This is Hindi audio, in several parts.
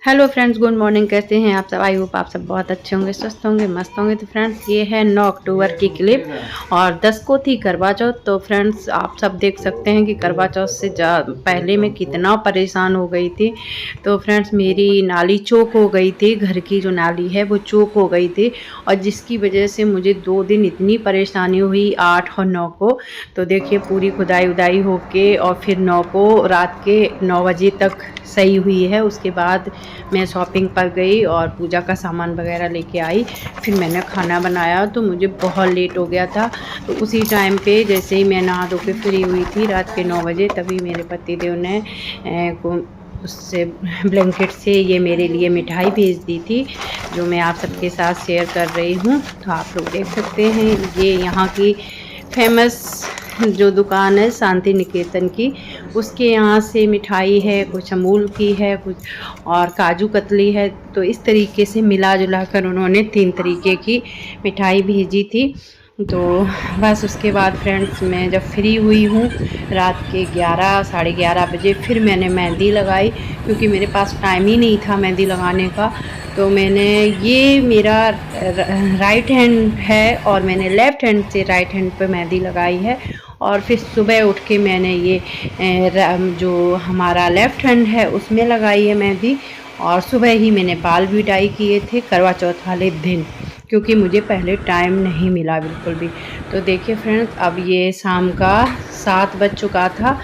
Hello friends, good morning. कैसे हैं आप सब? आई होप आप सब बहुत अच्छे होंगे, स्वस्थ होंगे, मस्त होंगे। तो फ्रेंड्स, ये है 9 अक्टूबर की क्लिप और 10 को थी करवा चौथ। तो फ्रेंड्स, आप सब देख सकते हैं कि करवा चौथ से पहले मैं कितना परेशान हो गई थी। तो फ्रेंड्स, मेरी नाली चोक हो गई थी, घर की जो नाली है वो चोक हो गई थी, और जिसकी वजह से मुझे 2 दिन इतनी परेशानी हुई, 8 और 9 को। तो देखिए, पूरी खुदाई उदाई होके और फिर 9 को रात के 9 बजे तक सही हुई है। उसके बाद मैं शॉपिंग पर गई और पूजा का सामान वगैरह लेके आई। फिर मैंने खाना बनाया तो मुझे बहुत लेट हो गया था। तो उसी टाइम पे जैसे ही मैं नहा धो के फ्री हुई थी रात के 9 बजे, तभी मेरे पतिदेव ने उससे ब्लैंकेट से ये मेरे लिए मिठाई भेज दी थी, जो मैं आप सबके साथ शेयर कर रही हूँ। तो आप लोग देख सकते हैं, ये यहाँ की फेमस जो दुकान है शांति निकेतन की, उसके यहाँ से मिठाई है, कुछ अमूल की है, कुछ और काजू कतली है। तो इस तरीके से मिला जुला कर उन्होंने 3 तरीके की मिठाई भेजी थी। तो बस उसके बाद फ्रेंड्स, मैं जब फ्री हुई हूँ रात के 11 साढ़े 11 बजे, फिर मैंने मेहंदी लगाई, क्योंकि मेरे पास टाइम ही नहीं था मेहंदी लगाने का। तो मैंने, ये मेरा राइट हैंड है और मैंने लेफ़्ट हैंड से राइट हैंड पे मेहंदी लगाई है। और फिर सुबह उठ के मैंने ये जो हमारा लेफ़्ट हैंड है उसमें लगाई है मेहंदी। और सुबह ही मैंने बाल भी डाई किए थे करवा चौथ वाले दिन, क्योंकि मुझे पहले टाइम नहीं मिला बिल्कुल भी। तो देखिए फ्रेंड्स, अब ये शाम का 7 बज चुका था,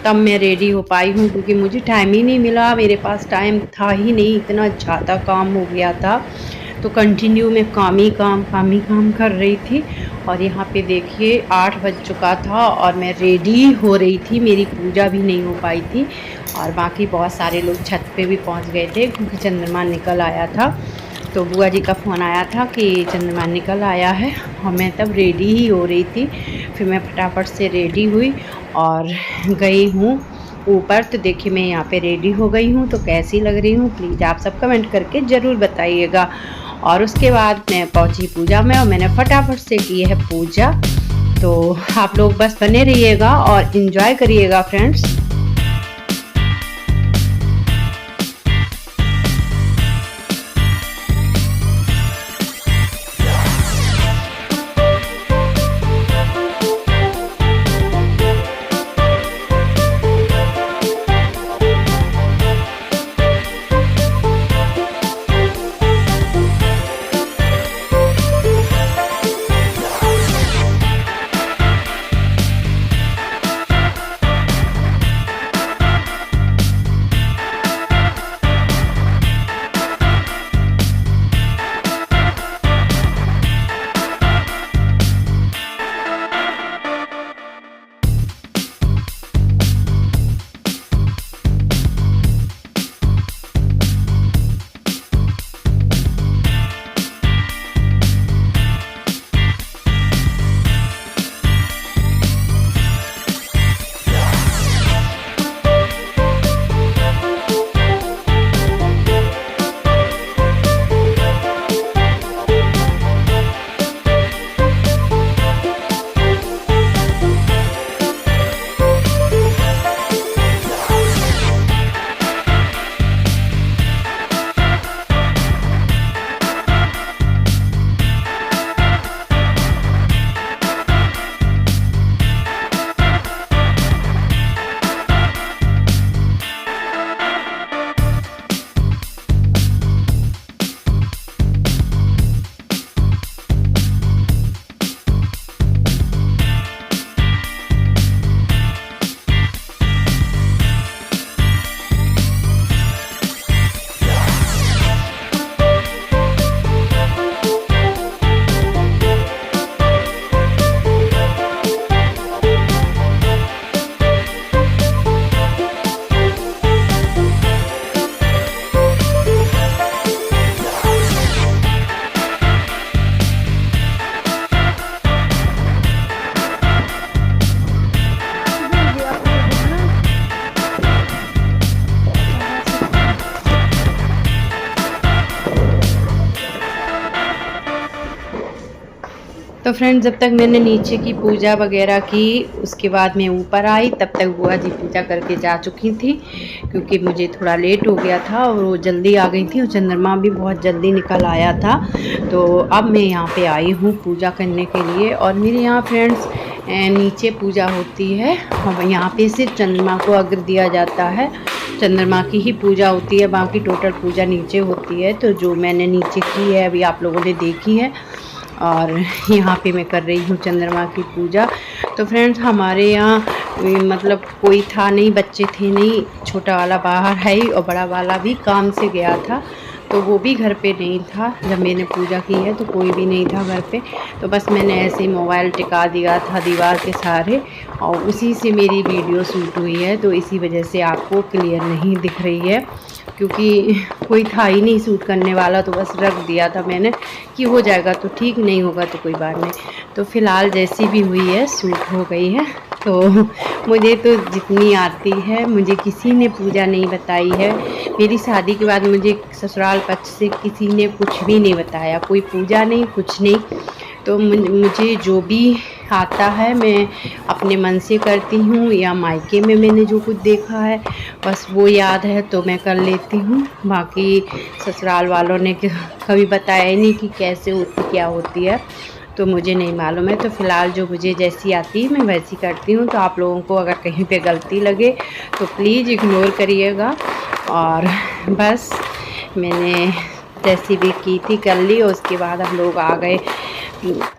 तब मैं रेडी हो पाई हूँ, क्योंकि मुझे टाइम ही नहीं मिला। मेरे पास टाइम था ही नहीं, इतना ज़्यादा काम हो गया था। तो कंटिन्यू मैं काम ही काम कर रही थी। और यहाँ पे देखिए 8 बज चुका था और मैं रेडी हो रही थी, मेरी पूजा भी नहीं हो पाई थी। और बाकी बहुत सारे लोग छत पे भी पहुँच गए थे, क्योंकि चंद्रमा निकल आया था। तो बुआ जी का फ़ोन आया था कि चंद्रमा निकल आया है, और मैं तब रेडी ही हो रही थी। फिर मैं फटाफट से रेडी हुई और गई हूँ ऊपर। तो देखिए, मैं यहाँ पे रेडी हो गई हूँ, तो कैसी लग रही हूँ प्लीज़ आप सब कमेंट करके ज़रूर बताइएगा। और उसके बाद मैं पहुँची पूजा में, और मैंने फटाफट से की है पूजा। तो आप लोग बस बने रहिएगा और इन्जॉय करिएगा फ्रेंड्स। तो फ्रेंड्स जब तक मैंने नीचे की पूजा वगैरह की उसके बाद मैं ऊपर आई, तब तक बुआ जी पूजा करके जा चुकी थी, क्योंकि मुझे थोड़ा लेट हो गया था और वो जल्दी आ गई थी और चंद्रमा भी बहुत जल्दी निकल आया था। तो अब मैं यहाँ पे आई हूँ पूजा करने के लिए। और मेरे यहाँ फ्रेंड्स नीचे पूजा होती है और यहाँ पे सिर्फ चंद्रमा को अर्घ्य दिया जाता है, चंद्रमा की ही पूजा होती है, बाकी टोटल पूजा नीचे होती है। तो जो मैंने नीचे की है अभी आप लोगों ने देखी है, और यहाँ पे मैं कर रही हूँ चंद्रमा की पूजा। तो फ्रेंड्स हमारे यहाँ मतलब कोई था नहीं, बच्चे थे नहीं, छोटा वाला बाहर है और बड़ा वाला भी काम से गया था, तो वो भी घर पे नहीं था जब मैंने पूजा की है, तो कोई भी नहीं था घर पे। तो बस मैंने ऐसे ही मोबाइल टिका दिया था दीवार के सहारे और उसी से मेरी वीडियो शूट हुई है। तो इसी वजह से आपको क्लियर नहीं दिख रही है, क्योंकि कोई था ही नहीं शूट करने वाला, तो बस रख दिया था मैंने कि हो जाएगा तो ठीक, नहीं होगा तो कोई बात नहीं। तो फ़िलहाल जैसी भी हुई है शूट हो गई है। तो मुझे तो जितनी आती है, मुझे किसी ने पूजा नहीं बताई है। मेरी शादी के बाद मुझे ससुराल पक्ष से किसी ने कुछ भी नहीं बताया, कोई पूजा नहीं, कुछ नहीं। तो मुझे जो भी आता है मैं अपने मन से करती हूँ, या मायके में मैंने जो कुछ देखा है बस वो याद है तो मैं कर लेती हूँ। बाकी ससुराल वालों ने कभी बताया ही नहीं कि कैसे होती क्या होती है, तो मुझे नहीं मालूम है। तो फ़िलहाल जो मुझे जैसी आती है मैं वैसी करती हूँ। तो आप लोगों को अगर कहीं पे गलती लगे तो प्लीज़ इग्नोर करिएगा। और बस मैंने जैसी भी की थी कर ली, और उसके बाद हम लोग आ गए,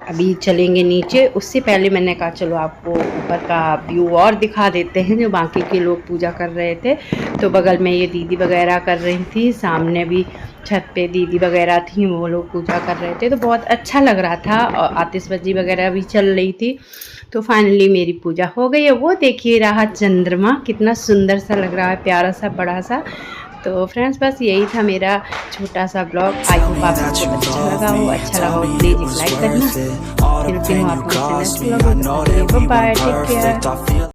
अभी चलेंगे नीचे। उससे पहले मैंने कहा चलो आपको ऊपर का व्यू और दिखा देते हैं, जो बाकी के लोग पूजा कर रहे थे। तो बगल में ये दीदी वगैरह कर रही थी, सामने भी छत पे दीदी वगैरह थी, वो लोग पूजा कर रहे थे। तो बहुत अच्छा लग रहा था और आतिशबाजी वगैरह भी चल रही थी। तो फाइनली मेरी पूजा हो गई है। वो देखिए रहा चंद्रमा, कितना सुंदर सा लग रहा है, प्यारा सा बड़ा सा। तो फ्रेंड्स बस यही था मेरा छोटा सा ब्लॉग। आई होप आपको अच्छा लगा हो। प्लीज़ एक लाइक करना। फिर आपको नेक्स्ट ब्लॉग में। Bye bye, take care.